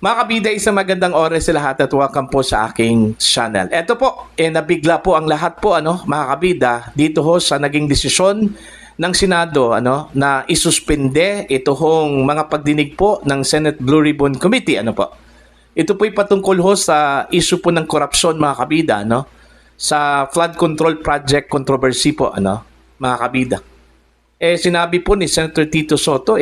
Mga kabida, isang magandang oras sa lahat at welcome po sa aking channel. Ito po, nabigla po ang lahat po, mga kabida, dito ho sa naging desisyon ng Senado na isuspende ito hong mga pagdinig po ng Senate Blue Ribbon Committee. Ito po'y patungkol ho sa issue po ng korupsyon, mga kabida, sa flood control project controversy po, mga kabida. Sinabi po ni Senator Tito Soto,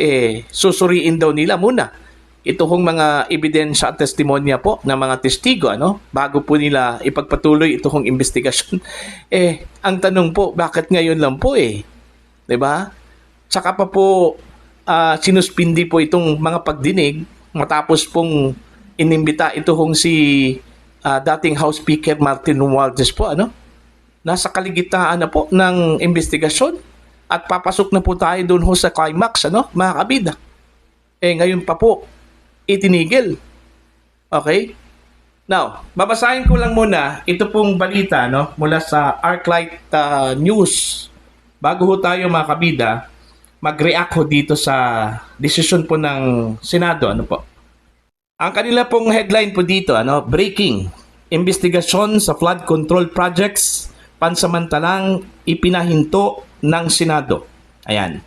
susuriin daw nila muna ito hong mga ebidensya at testimonya po ng mga testigo, bago po nila ipagpatuloy ito hong investigasyon. Ang tanong po, bakit ngayon lang po Diba? Tsaka pa po sinuspindi po itong mga pagdinig matapos pong inimbita ito hong si dating House Speaker Martin Romualdez po, nasa kaligitnaan na po ng investigasyon at papasok na po tayo doon ho sa climax, mga kabida. Ngayon pa po itinigil. Okay? Now, babasahin ko lang muna ito pong balita mula sa Arclight News. Bago ho tayo, mga kabida, mag-react ho dito sa desisyon po ng Senado. Ang kanila pong headline po dito, breaking, investigasyon sa flood control projects pansamantalang ipinahinto ng Senado. Ayan.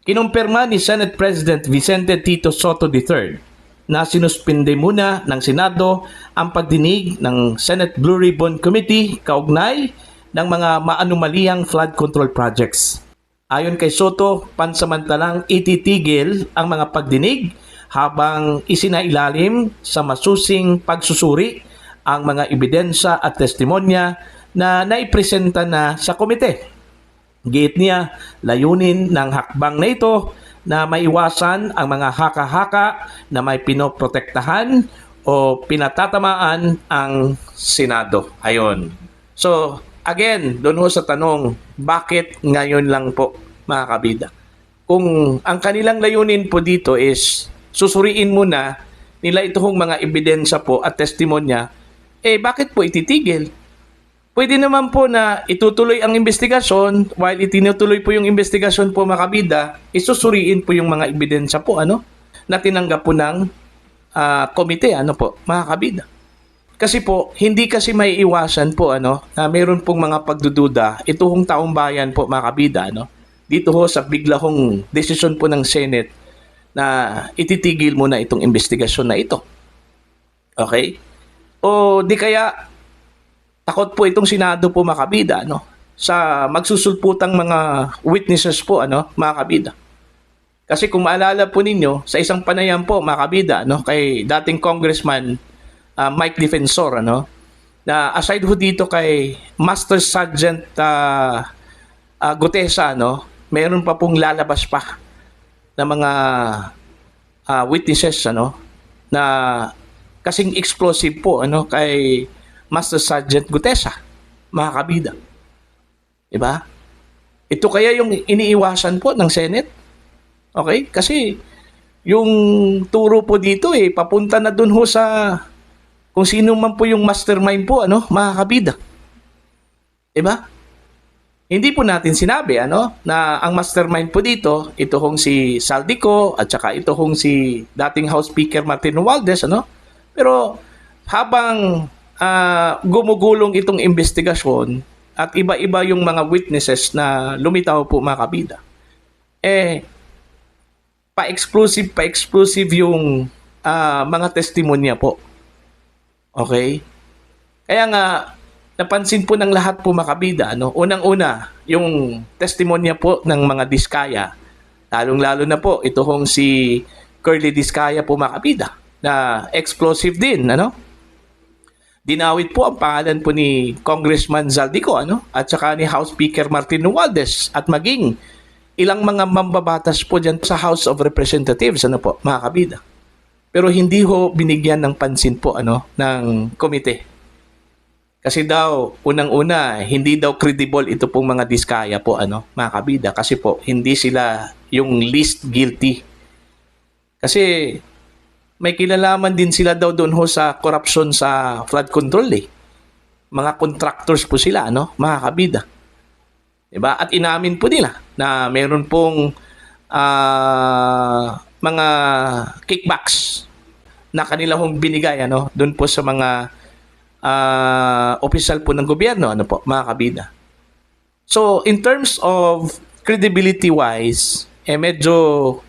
Kinumpirma ni Senate President Vicente Tito Soto III na sinuspinde muna ng Senado ang pagdinig ng Senate Blue Ribbon Committee kaugnay ng mga maanumaliyang flood control projects. Ayon kay Soto, pansamantalang ititigil ang mga pagdinig habang isinailalim sa masusing pagsusuri ang mga ebidensya at testimonya na naipresenta na sa komite. Giit niya, layunin ng hakbang na ito na maiwasan ang mga haka-haka na may pinoprotektahan o pinatatamaan ang Senado. Ayon. So, again, doon ho sa tanong, bakit ngayon lang po, mga kabida? Kung ang kanilang layunin po dito is susuriin muna nila itong mga ebidensya po at testimonya, bakit po ititigil? Pwede naman po na itutuloy ang investigasyon while itinutuloy po yung investigasyon po, mga kabida, isusuriin po yung mga ebidensya po na tinanggap po ng komite mga kabida. Kasi po hindi kasi may iwasan po na mayroon pong mga pagdududa ito hong taong bayan po, mga kabida, dito ho sa bigla hong desisyon po ng Senate na ititigil muna itong investigasyon na ito. Okay? O di kaya takot po itong Senado po, mga kabida, sa magsusulputang mga witnesses po, mga kabida. Kasi kung maalala po ninyo, sa isang panayam po, mga kabida, kay dating Congressman Mike Defensor, na aside ho dito kay Master Sergeant Gutesa, mayroon pa pong lalabas pa na mga witnesses, na kasing explosive po, kay Master Sergeant Gutesa, mga kabida. Diba? Ito kaya yung iniiwasan po ng Senate? Okay? Kasi yung turo po dito papunta na dun ho sa kung sino man po yung mastermind po, mga kabida. Diba? Hindi po natin sinabi, na ang mastermind po dito, ito hong si Saldico at saka ito hong si dating House Speaker Martin Romualdez, Pero habang gumugulong itong investigasyon at iba-iba yung mga witnesses na lumitaw po, mga kabida, pa-exclusive yung mga testimonya po. Okay? Kaya nga, napansin po ng lahat po, mga kabida, unang-una, yung testimonya po ng mga Diskaya, lalong-lalo na po, ito hong si Curly Diskaya po, mga kabida, na explosive din, Dinawit po ang pangalan po ni Congressman Zaldico, at saka ni House Speaker Martin Romualdez at maging ilang mga mambabatas po dyan sa House of Representatives, mga kabida. Pero hindi ho binigyan ng pansin po, ng komite. Kasi daw, unang-una, hindi daw credible ito pong mga Diskaya po, mga kabida. Kasi po, hindi sila yung least guilty. Kasi may kinalaman din sila daw doon ho sa corruption sa flood control Mga contractors po sila, mga kabida. Diba? At inamin po nila na meron pong mga kickbacks na kanila hong binigay doon po sa mga opisyal po ng gobyerno, po, mga kabida. So, in terms of credibility-wise, medyo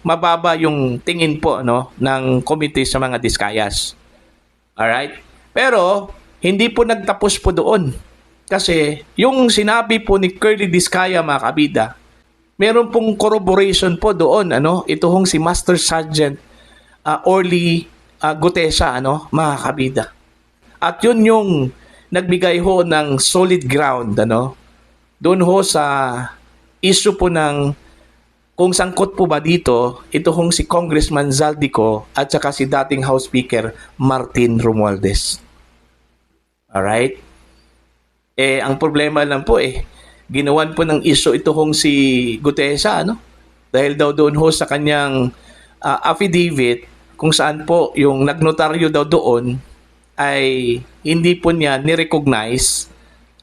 mababa yung tingin po ng committee sa mga Diskayas. Alright? Pero, hindi po nagtapos po doon. Kasi, yung sinabi po ni Curly Diskaya, mga kabida, meron pong corroboration po doon, ito hong si Master Sergeant Orly Gutesa, mga kabida. At yun yung nagbigay ho ng solid ground, doon ho sa issue po ng kung sangkot po ba dito, ito hong si Congressman Zaldico at saka si dating House Speaker Martin Romualdez. Alright? Ang problema lang po ginawan po ng issue ito hong si Gutesa, dahil daw doon ho sa kanyang affidavit kung saan po yung nagnotaryo daw doon ay hindi po niya ni-recognize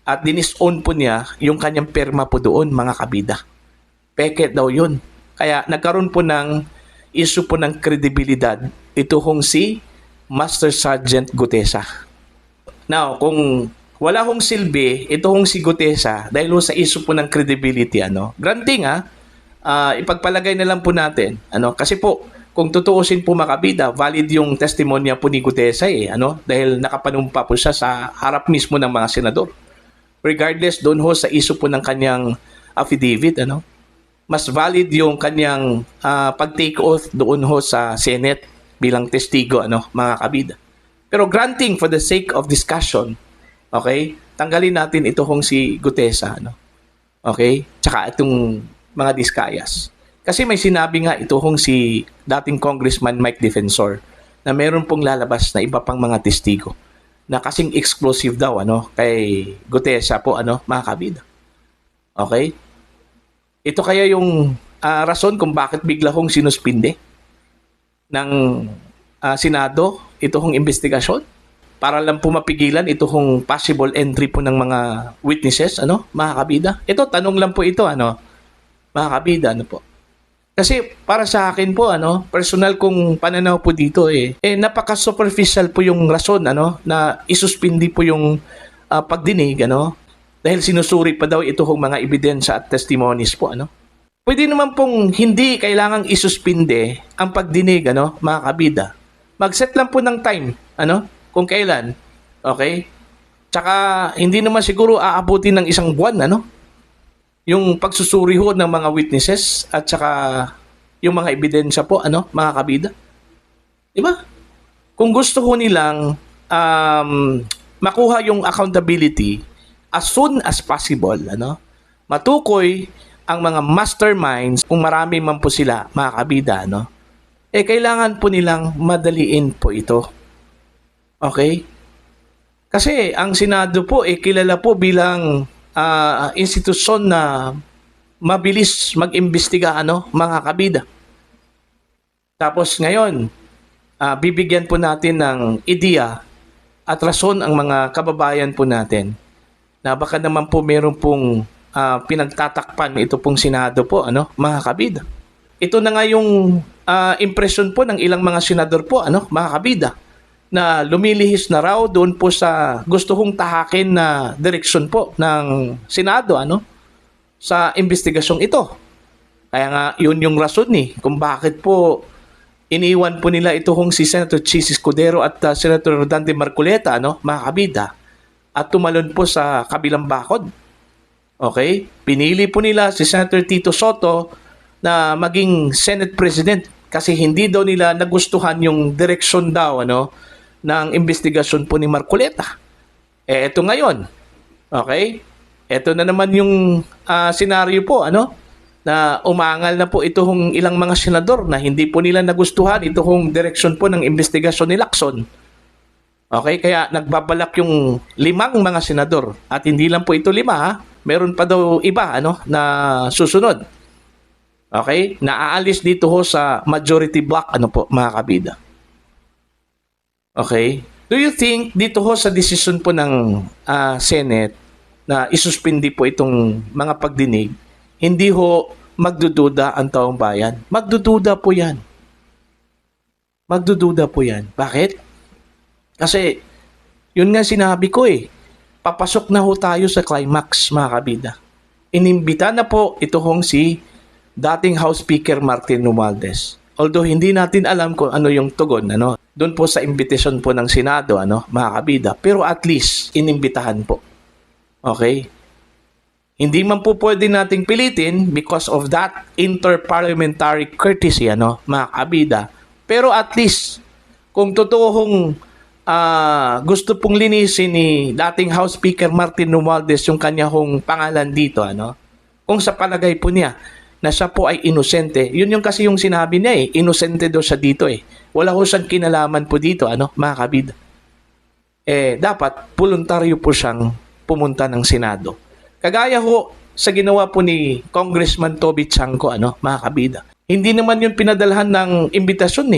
at dinis-own po niya yung kanyang perma po doon, mga kabida. Peke daw yun. Kaya nagkaroon po ng issue po ng kredibilidad ito hong si Master Sergeant Gutesa. Now, kung wala hong silbi, ito hong si Gutesa dahil sa issue po ng credibility, granting ipagpalagay na lang po natin, kasi po, kung tutuusin po makabida, valid yung testimonya po ni Gutesa dahil nakapanumpa po siya sa harap mismo ng mga senador. Regardless doon ho sa issue po ng kanyang affidavit, mas valid yung kanyang pag-take oath doon ho sa Senate bilang testigo, mga kabida. Pero granting for the sake of discussion, okay, tanggalin natin ito hong si Gutesa, okay, tsaka itong mga Diskayas. Kasi may sinabi nga ito hong si dating Congressman Mike Defensor na meron pong lalabas na iba pang mga testigo na kasing exclusive daw kay Gutesa po, mga kabida. Okay? Ito kaya yung rason kung bakit bigla hong sinuspinde ng Senado ito hong investigasyon para lang po mapigilan ito hong possible entry po ng mga witnesses, mga kabida. Ito, tanong lang po ito, mga kabida, po. Kasi para sa akin po, personal kong pananaw po dito, napaka-superficial po yung rason, na isuspindi po yung pagdinig, dahil sinusuri pa daw ito hong mga ebidensya at testimonies po, Pwede naman pong hindi kailangang isuspinde ang pagdinig, mga kabida. Mag-set lang po ng time, kung kailan. Okay? Tsaka, hindi naman siguro aabutin ng isang buwan, yung pagsusuri ho ng mga witnesses at saka yung mga ebidensya po, mga kabida. Diba? Kung gusto ho nilang makuha yung accountability as soon as possible, matukoy ang mga masterminds, kung marami man po sila, mga kabida, kailangan po nilang madaliin po ito. Okay? Kasi ang Senado po, kilala po bilang institusyon na mabilis mag-imbestiga, mga kabida. Tapos ngayon, bibigyan po natin ng ideya at rason ang mga kababayan po natin na baka naman po meron pong pinagtatakpan ito pong Senado po, mga kabida. Ito na nga yung impression po ng ilang mga senador po, mga kabida, na lumilihis na raw doon po sa gusto kong tahakin na direksyon po ng Senado, sa investigasyong ito. Kaya nga, yun yung rason kung bakit po iniwan po nila ito hong si Senator Chis Escudero at Senator Dante Marcoleta, mga kabida, at tumalon po sa kabilang bakod. Okay? Pinili po nila si Senator Tito Soto na maging Senate President kasi hindi daw nila nagustuhan yung direksyon daw, ng investigasyon po ni Marcoleta. Ito ngayon. Okay? Ito na naman yung senaryo po, na umangal na po itong ilang mga senador na hindi po nila nagustuhan itong direksyon po ng investigasyon ni Lacson. Okay, kaya nagbabalak yung 5 mga senador at hindi lang po ito 5, meron pa daw iba na susunod. Okay, naaalis dito ho sa majority block po, mga kabida. Okay, do you think dito ho sa decision po ng Senate na isuspindi po itong mga pagdinig, hindi ho magdududa ang taong bayan? Magdududa po yan. Magdududa po yan. Bakit? Kasi, yun nga sinabi ko eh. Papasok na ho tayo sa climax, mga kabida. Inimbita na po ito hong si dating House Speaker Martin Romualdez. Although hindi natin alam kung ano yung tugon, doon po sa invitation po ng Senado, mga kabida. Pero at least, inimbitahan po. Okay? Hindi man po pwede nating pilitin because of that interparliamentary courtesy, mga kabida. Pero at least, kung totoong gusto pong linisin ni dating House Speaker Martin Romualdez yung kanya hong pangalan dito, kung sa palagay po niya na siya po ay inosente, yun yung kasi yung sinabi niya inosente daw siya dito Wala ho siyang kinalaman po dito, mga kabida. Dapat voluntaryo po siyang pumunta ng Senado. Kagaya ho sa ginawa po ni Congressman Toby Chanco, mga kabida. Hindi naman yun pinadalhan ng imbitasyon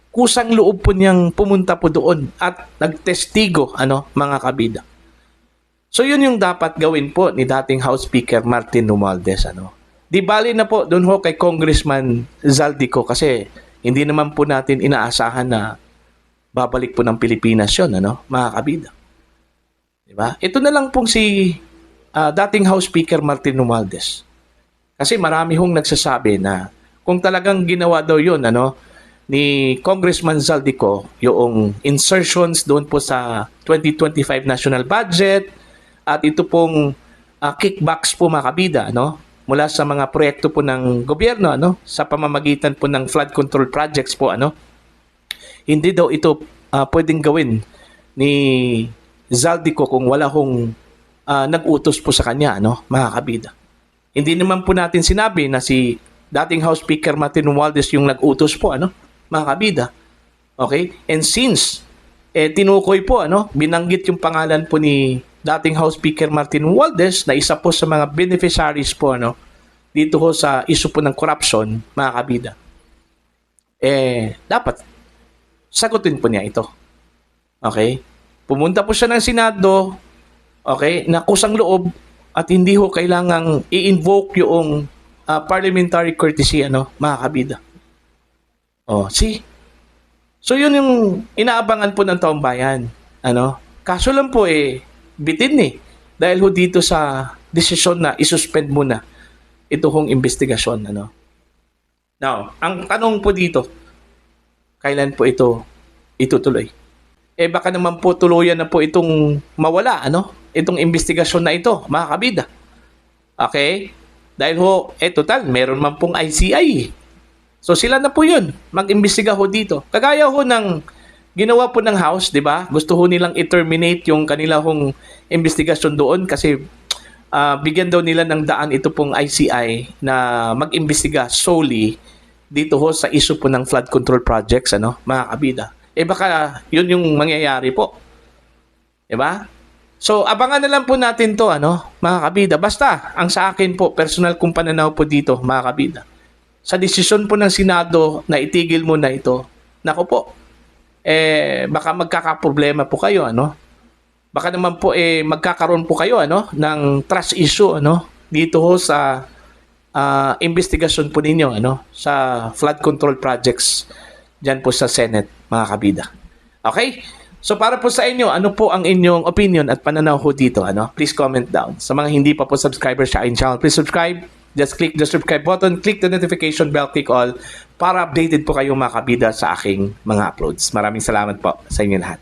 Kusang loob po niyang pumunta po doon at nagtestigo, mga kabida. So yun yung dapat gawin po ni dating House Speaker Martin Romualdez, Di bali na po doon ho kay Congressman Zaldico kasi hindi naman po natin inaasahan na babalik po ng Pilipinas yun, mga kabida. Diba? Ito na lang pong si dating House Speaker Martin Romualdez. Kasi marami hong nagsasabi na kung talagang ginawa daw yun, ni Congressman Zaldico, yung insertions doon po sa 2025 national budget at ito pong kickbacks po mga kabida, mula sa mga proyekto po ng gobyerno, sa pamamagitan po ng flood control projects po, hindi daw ito pwedeng gawin ni Zaldico kung wala hong nag-utos po sa kanya, mga kabida. Hindi naman po natin sinabi na si dating House Speaker Martin Romualdez yung nag-utos po, mga kabida. Okay? And since tinukoy po, binanggit yung pangalan po ni dating House Speaker Martin Romualdez na isa po sa mga beneficiaries po, dito ho sa issue po ng corruption, mga kabida. Dapat sagutin po niya ito. Okay? Pumunta po siya ng Senado, okay, na kusang loob at hindi ho kailangang i-invoke yung parliamentary courtesy, mga kabida. See? So yun yung inaabangan po ng taong bayan. Kaso lang po bitin dahil ho dito sa desisyon na isuspend muna ito hong investigasyon. Now, ang tanong po dito, kailan po ito itutuloy? Baka naman po tuluyan na po itong mawala, itong investigasyon na ito, mga kabida. Okay? Dahil ho, total, meron man pong ICI. So sila na po yun, mag-imbestiga ho dito. Kagaya ho ng ginawa po ng House, di ba? Gusto ho nilang i-terminate yung kanila hong investigasyon doon kasi bigyan daw nila ng daan ito pong ICI na mag-imbestiga solely dito ho sa issue po ng flood control projects, mga kabida. Baka yun yung mangyayari po. Di ba? So abangan na lang po natin to, mga kabida. Basta, ang sa akin po, personal kong pananaw po dito, mga kabida. Sa desisyon po ng Senado na itigil mo na ito, nako po, baka magkakaproblema po kayo, Baka naman po magkakaroon po kayo, ng trust issue, dito ho sa investigasyon po ninyo, sa flood control projects dyan po sa Senate, mga kabida. Okay? So para po sa inyo, ano po ang inyong opinion at pananaw ho dito, Please comment down. Sa mga hindi pa po subscriber sa aking channel, please subscribe. Just click the subscribe button, click the notification bell, click all para updated po kayo mga kabida sa aking mga uploads. Maraming salamat po sa inyo lahat.